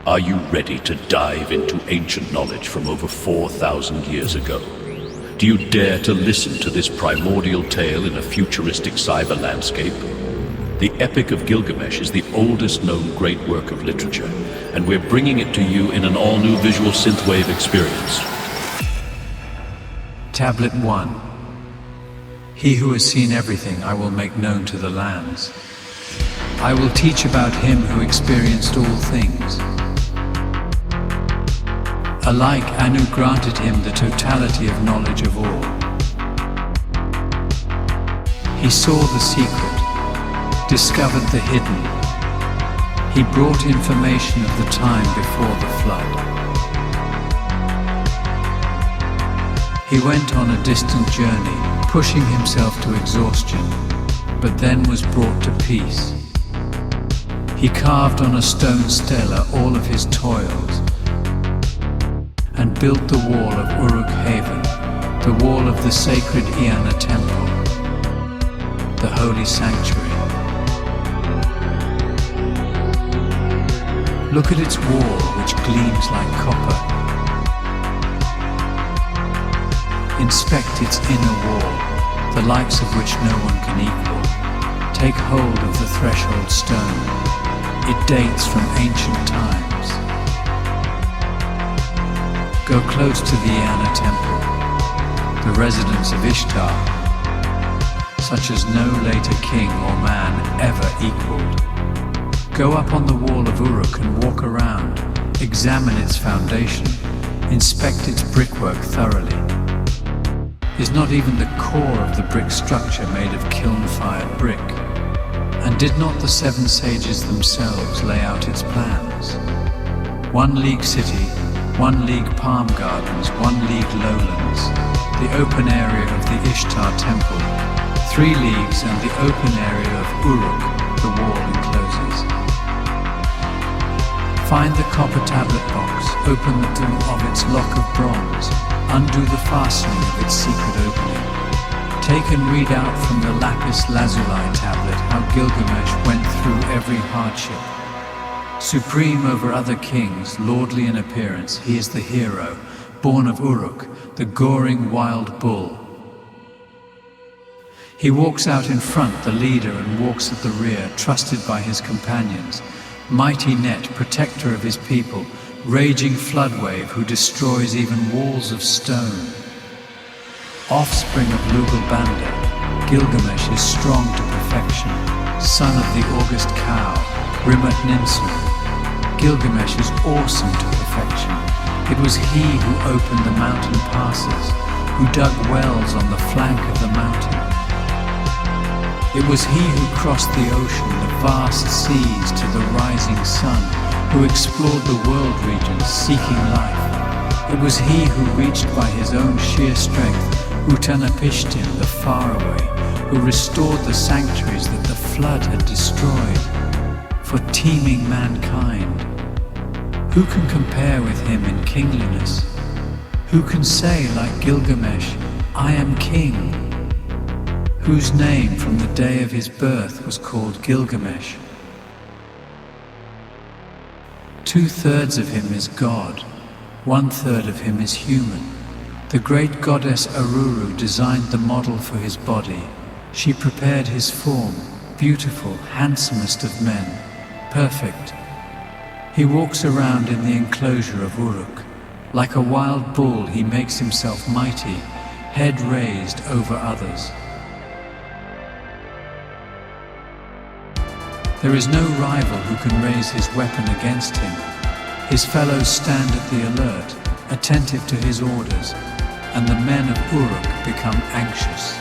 Are you ready to dive into ancient knowledge from over 4,000 years ago? Do you dare to listen to this primordial tale in a futuristic cyber landscape? The Epic of Gilgamesh is the oldest known great work of literature, and we're bringing it to you in an all-new visual synthwave experience. Tablet 1. He who has seen everything I will make known to the lands. I will teach about him who experienced all things. Alike Anu granted him the totality of knowledge of all. He saw the secret, discovered the hidden. He brought information of the time before the flood. He went on a distant journey, pushing himself to exhaustion, but then was brought to peace. He carved on a stone stela all of his toils, and built the wall of Uruk-haven, the wall of the sacred Iana temple, the holy sanctuary. Look at its wall, which gleams like copper. Inspect its inner wall, the likes of which no one can equal. Take hold of the threshold stone. It dates from ancient times. Go close to the Iana temple, the residence of Ishtar, such as no later king or man ever equaled. Go up on the wall of Uruk and walk around, examine its foundation, inspect its brickwork thoroughly. Is not even the core of the brick structure made of kiln-fired brick? And did not the seven sages themselves lay out its plans? 1 league city, 1 league palm gardens, 1 league lowlands, the open area of the Ishtar temple, 3 leagues and the open area of Uruk, the wall encloses. Find the copper tablet box, open the door of its lock of bronze, undo the fastening of its secret opening. Take and read out from the lapis lazuli tablet how Gilgamesh went through every hardship. Supreme over other kings, lordly in appearance, he is the hero, born of Uruk, the goring wild bull. He walks out in front, the leader, and walks at the rear, trusted by his companions. Mighty Net, protector of his people, raging flood wave who destroys even walls of stone. Offspring of Lugalbanda, Gilgamesh is strong to perfection, son of the august cow, Rimat Ninsun. Gilgamesh is awesome to perfection. It was he who opened the mountain passes, who dug wells on the flank of the mountain. It was he who crossed the ocean, the vast seas to the rising sun, who explored the world regions seeking life. It was he who reached by his own sheer strength Utanapishtim, the faraway, who restored the sanctuaries that the flood had destroyed for teeming mankind. Who can compare with him in kingliness? Who can say like Gilgamesh, I am king? Whose name from the day of his birth was called Gilgamesh. 2/3 of him is God, 1/3 of him is human. The great goddess Aruru designed the model for his body. She prepared his form, beautiful, handsomest of men, perfect. He walks around in the enclosure of Uruk. Like a wild bull, he makes himself mighty, head raised over others. There is no rival who can raise his weapon against him. His fellows stand at the alert, attentive to his orders, and the men of Uruk become anxious.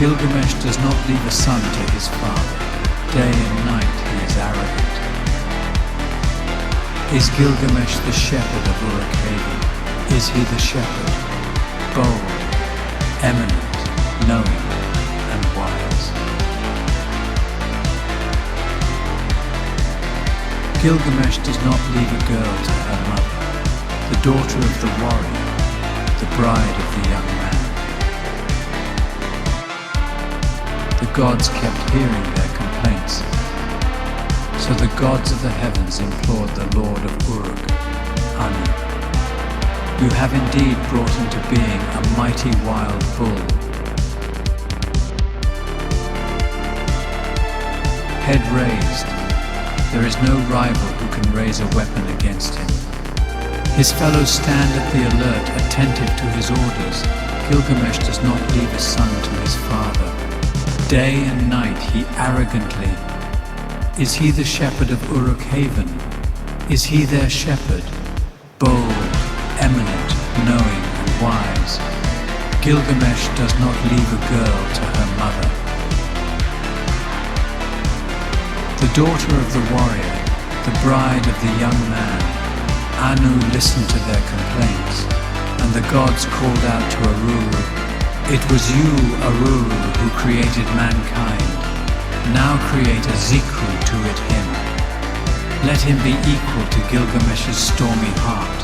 Gilgamesh does not leave a son to his father. Day and night he is arrogant. Is Gilgamesh the shepherd of Uruk-haven? Is he the shepherd? Bold, eminent, knowing, and wise. Gilgamesh does not leave a girl to her mother, the daughter of the warrior, the bride of the young man. The gods kept hearing their complaints. needs. So the gods of the heavens implored the Lord of Uruk, Anu, "You have indeed brought into being a mighty wild bull. Head raised, there is no rival who can raise a weapon against him. His fellows stand at the alert, attentive to his orders. Gilgamesh does not leave his son to his father. Day and night he arrogantly. Is he the shepherd of Uruk Haven? Is he their shepherd? Bold, eminent, knowing and wise. Gilgamesh does not leave a girl to her mother." The daughter of the warrior, the bride of the young man, Anu listened to their complaints, and the gods called out to Aruru, "It was you, Aruru, who created mankind. Now create a Zikru to it him. Let him be equal to Gilgamesh's stormy heart.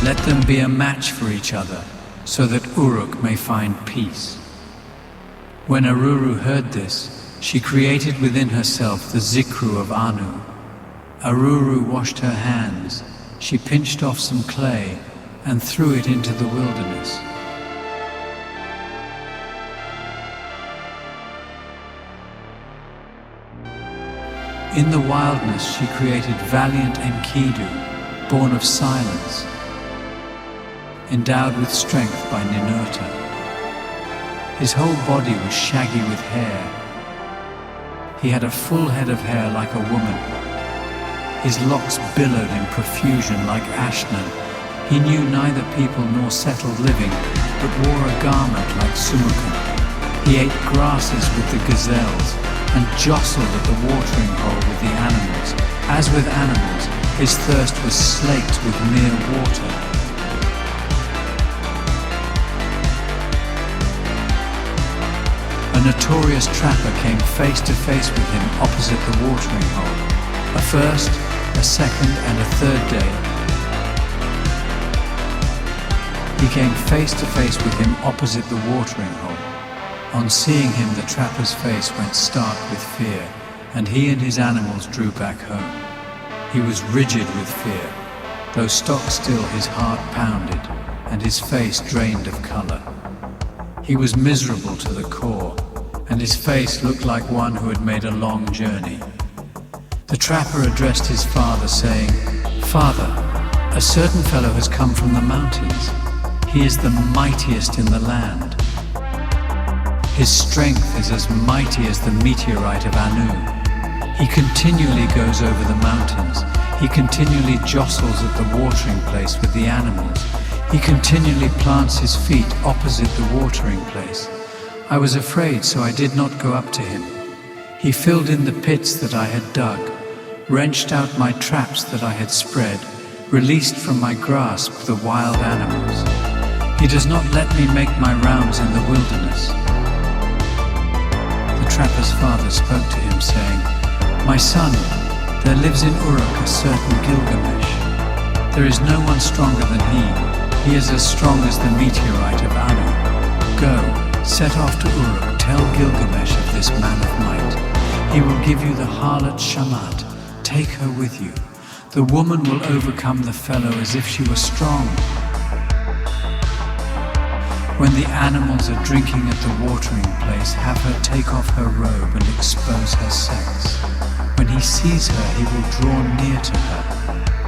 Let them be a match for each other, so that Uruk may find peace." When Aruru heard this, she created within herself the Zikru of Anu. Aruru washed her hands. She pinched off some clay and threw it into the wilderness. In the wildness she created valiant Enkidu, born of silence, endowed with strength by Ninurta. His whole body was shaggy with hair. He had a full head of hair like a woman. His locks billowed in profusion like Ashnan. He knew neither people nor settled living, but wore a garment like Sumukan. He ate grasses with the gazelles and jostled at the watering hole with the animals. As with animals, his thirst was slaked with mere water. A notorious trapper came face to face with him opposite the watering hole. A first, a second, and a third day. He came face to face with him opposite the watering hole. On seeing him, the trapper's face went stark with fear, and he and his animals drew back home. He was rigid with fear. Though stock still, his heart pounded, and his face drained of color. He was miserable to the core, and his face looked like one who had made a long journey. The trapper addressed his father, saying, "Father, a certain fellow has come from the mountains. He is the mightiest in the land. His strength is as mighty as the meteorite of Anu. He continually goes over the mountains. He continually jostles at the watering place with the animals. He continually plants his feet opposite the watering place. I was afraid, so I did not go up to him. He filled in the pits that I had dug, wrenched out my traps that I had spread, released from my grasp the wild animals. He does not let me make my rounds in the wilderness." The trapper's father spoke to him, saying, "My son, there lives in Uruk a certain Gilgamesh. There is no one stronger than he. He is as strong as the meteorite of Anu. Go, set off to Uruk, tell Gilgamesh of this man of might. He will give you the harlot Shamat. Take her with you. The woman will overcome the fellow as if she were strong. When the animals are drinking at the watering place, have her take off her robe and expose her sex. When he sees her, he will draw near to her,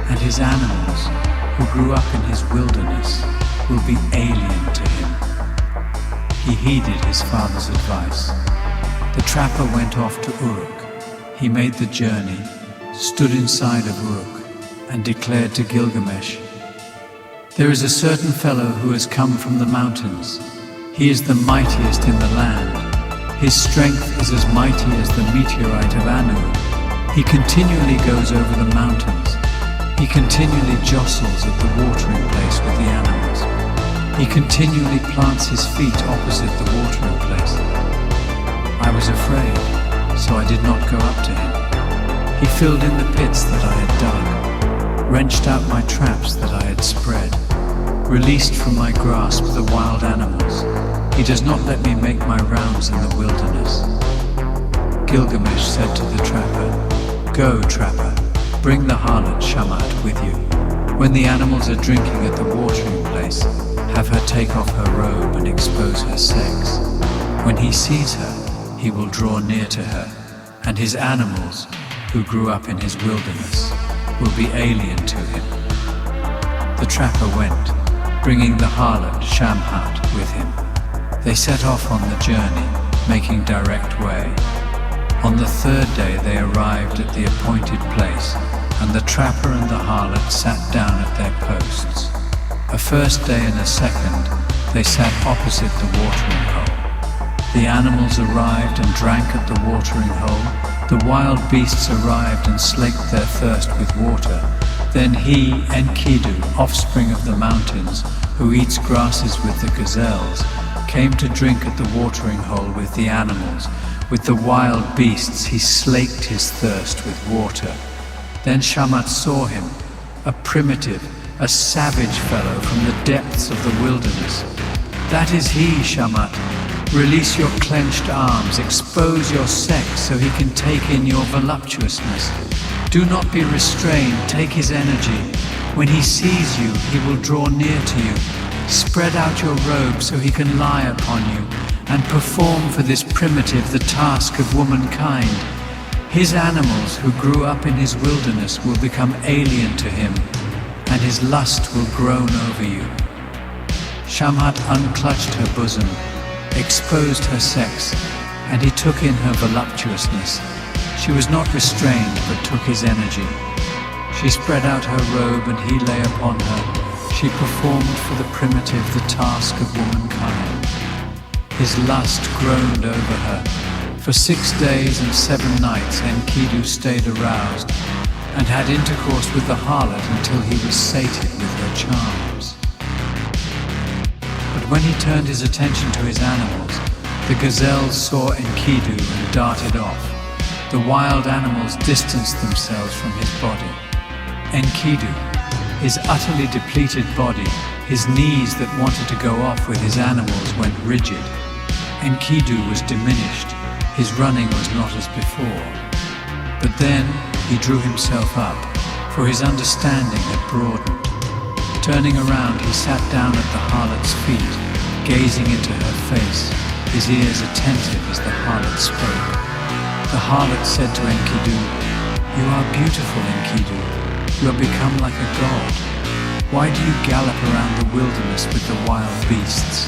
and his animals, who grew up in his wilderness, will be alien to him." He heeded his father's advice. The trapper went off to Uruk. He made the journey, stood inside of Uruk, and declared to Gilgamesh, "There is a certain fellow who has come from the mountains. He is the mightiest in the land. His strength is as mighty as the meteorite of Anu. He continually goes over the mountains. He continually jostles at the watering place with the animals. He continually plants his feet opposite the watering place. I was afraid, so I did not go up to him. He filled in the pits that I had dug, wrenched out my traps that I had spread, released from my grasp the wild animals. He does not let me make my rounds in the wilderness." Gilgamesh said to the trapper, "Go, trapper, bring the harlot Shamat with you. When the animals are drinking at the watering place, have her take off her robe and expose her sex. When he sees her, he will draw near to her, and his animals, who grew up in his wilderness, will be alien to him." The trapper went, bringing the harlot Shamhat with him. They set off on the journey, making direct way. On the third day they arrived at the appointed place, and the trapper and the harlot sat down at their posts. A first day and a second, they sat opposite the watering hole. The animals arrived and drank at the watering hole. The wild beasts arrived and slaked their thirst with water. Then he, Enkidu, offspring of the mountains, who eats grasses with the gazelles, came to drink at the watering hole with the animals. With the wild beasts he slaked his thirst with water. Then Shamat saw him, a primitive, a savage fellow from the depths of the wilderness. "That is he, Shamat. Release your clenched arms, expose your sex so he can take in your voluptuousness. Do not be restrained, take his energy. When he sees you, he will draw near to you. Spread out your robe so he can lie upon you, and perform for this primitive the task of womankind. His animals who grew up in his wilderness will become alien to him, and his lust will groan over you." Shamhat unclutched her bosom, exposed her sex, and he took in her voluptuousness. She was not restrained, but took his energy. She spread out her robe, and he lay upon her. She performed for the primitive the task of womankind. His lust groaned over her. For 6 days and 7 nights Enkidu stayed aroused, and had intercourse with the harlot until he was sated with her charms. But when he turned his attention to his animals, the gazelles saw Enkidu and darted off. The wild animals distanced themselves from his body. Enkidu, his utterly depleted body, his knees that wanted to go off with his animals went rigid. Enkidu was diminished, his running was not as before. But then he drew himself up, for his understanding had broadened. Turning around, he sat down at the harlot's feet, gazing into her face, his ears attentive as the harlot spoke. The harlot said to Enkidu, "You are beautiful, Enkidu. You have become like a god. Why do you gallop around the wilderness with the wild beasts?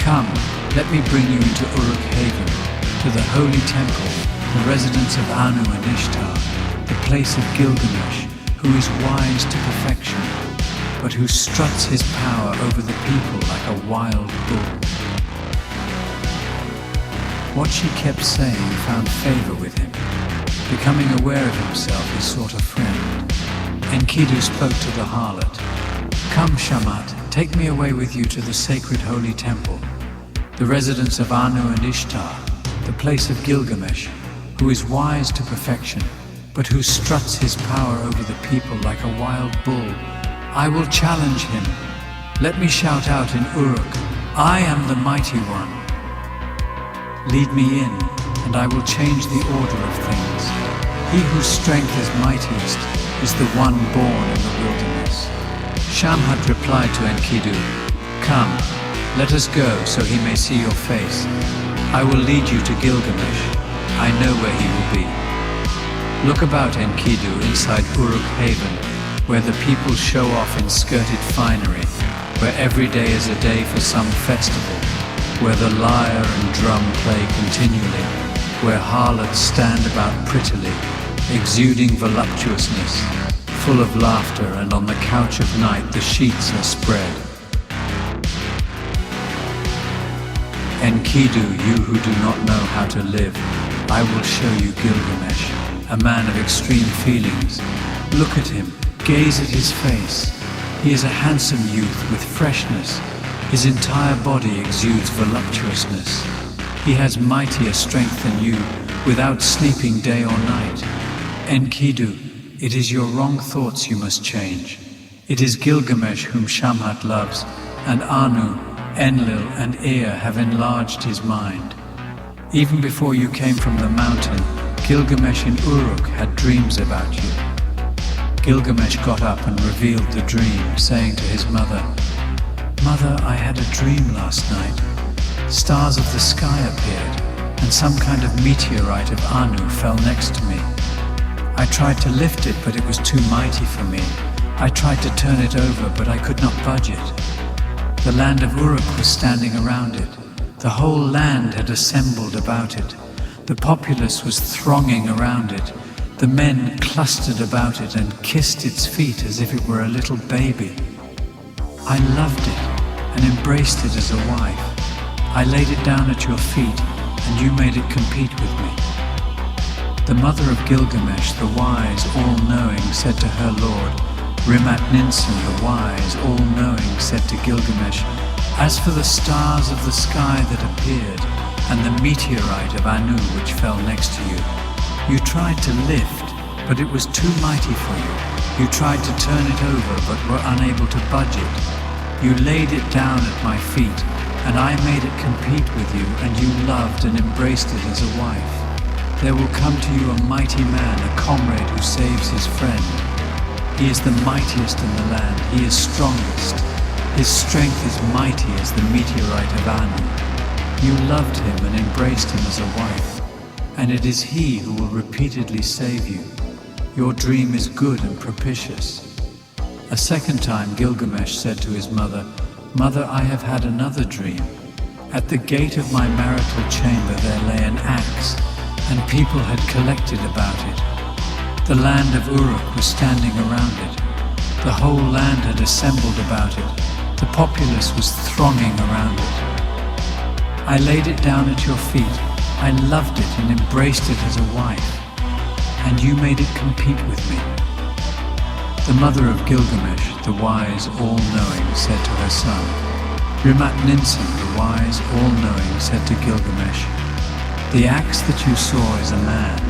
Come, let me bring you into Uruk-Haven, to the holy temple, the residence of Anu and Ishtar, the place of Gilgamesh, who is wise to perfection, but who struts his power over the people like a wild bull." What she kept saying found favor with him. Becoming aware of himself, he sought a friend. Enkidu spoke to the harlot. "Come, Shamat, take me away with you to the sacred holy temple, the residence of Anu and Ishtar, the place of Gilgamesh, who is wise to perfection, but who struts his power over the people like a wild bull. I will challenge him. Let me shout out in Uruk, 'I am the mighty one.' Lead me in, and I will change the order of things. He whose strength is mightiest is the one born in the wilderness." Shamhat replied to Enkidu, "Come, let us go so he may see your face. I will lead you to Gilgamesh. I know where he will be." Look about, Enkidu, inside Uruk-Haven, where the people show off in skirted finery, where every day is a day for some festival, where the lyre and drum play continually, where harlots stand about prettily, exuding voluptuousness, full of laughter, and on the couch of night the sheets are spread. Enkidu, you who do not know how to live, I will show you Gilgamesh, a man of extreme feelings. Look at him, gaze at his face. He is a handsome youth with freshness. His entire body exudes voluptuousness. He has mightier strength than you, without sleeping day or night. Enkidu, it is your wrong thoughts you must change. It is Gilgamesh whom Shamhat loves, and Anu, Enlil, and Ea have enlarged his mind. Even before you came from the mountain, Gilgamesh in Uruk had dreams about you. Gilgamesh got up and revealed the dream, saying to his mother, "Mother, I had a dream last night. Stars of the sky appeared, and some kind of meteorite of Anu fell next to me. I tried to lift it, but it was too mighty for me. I tried to turn it over, but I could not budge it. The land of Uruk was standing around it. The whole land had assembled about it. The populace was thronging around it. The men clustered about it and kissed its feet as if it were a little baby. I loved it and embraced it as a wife. I laid it down at your feet, and you made it compete with me." The mother of Gilgamesh, the wise, all-knowing, said to her lord, Rimat-Ninsun, the wise, all-knowing, said to Gilgamesh, "As for the stars of the sky that appeared, and the meteorite of Anu which fell next to you, you tried to lift, but it was too mighty for you. You tried to turn it over, but were unable to budge it. You laid it down at my feet, and I made it compete with you, and you loved and embraced it as a wife. There will come to you a mighty man, a comrade who saves his friend. He is the mightiest in the land. He is strongest. His strength is mighty as the meteorite of Anu. You loved him and embraced him as a wife, and it is he who will repeatedly save you. Your dream is good and propitious." A second time Gilgamesh said to his mother, "Mother, I have had another dream. At the gate of my marital chamber there lay an axe, and people had collected about it. The land of Uruk was standing around it. The whole land had assembled about it. The populace was thronging around it. I laid it down at your feet. I loved it and embraced it as a wife, and you made it compete with me." The mother of Gilgamesh, the wise, all-knowing, said to her son, Rimat-Ninsun, the wise, all-knowing, said to Gilgamesh, "The axe that you saw is a man,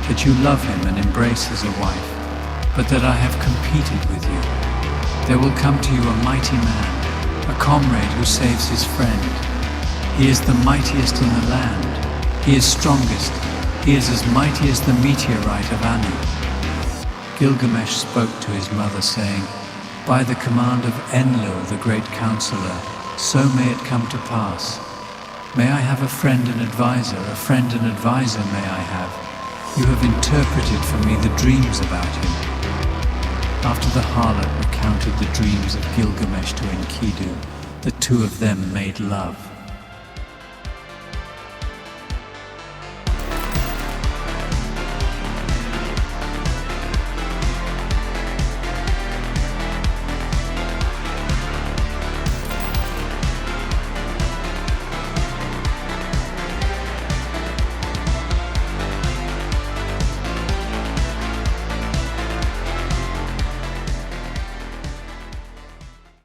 that you love him and embrace as a wife, but that I have competed with you. There will come to you a mighty man, a comrade who saves his friend. He is the mightiest in the land. He is strongest. He is as mighty as the meteorite of Anu." Gilgamesh spoke to his mother, saying, "By the command of Enlil, the great counselor, so may it come to pass. May I have a friend and advisor may I have. You have interpreted for me the dreams about him." After the harlot recounted the dreams of Gilgamesh to Enkidu, the two of them made love.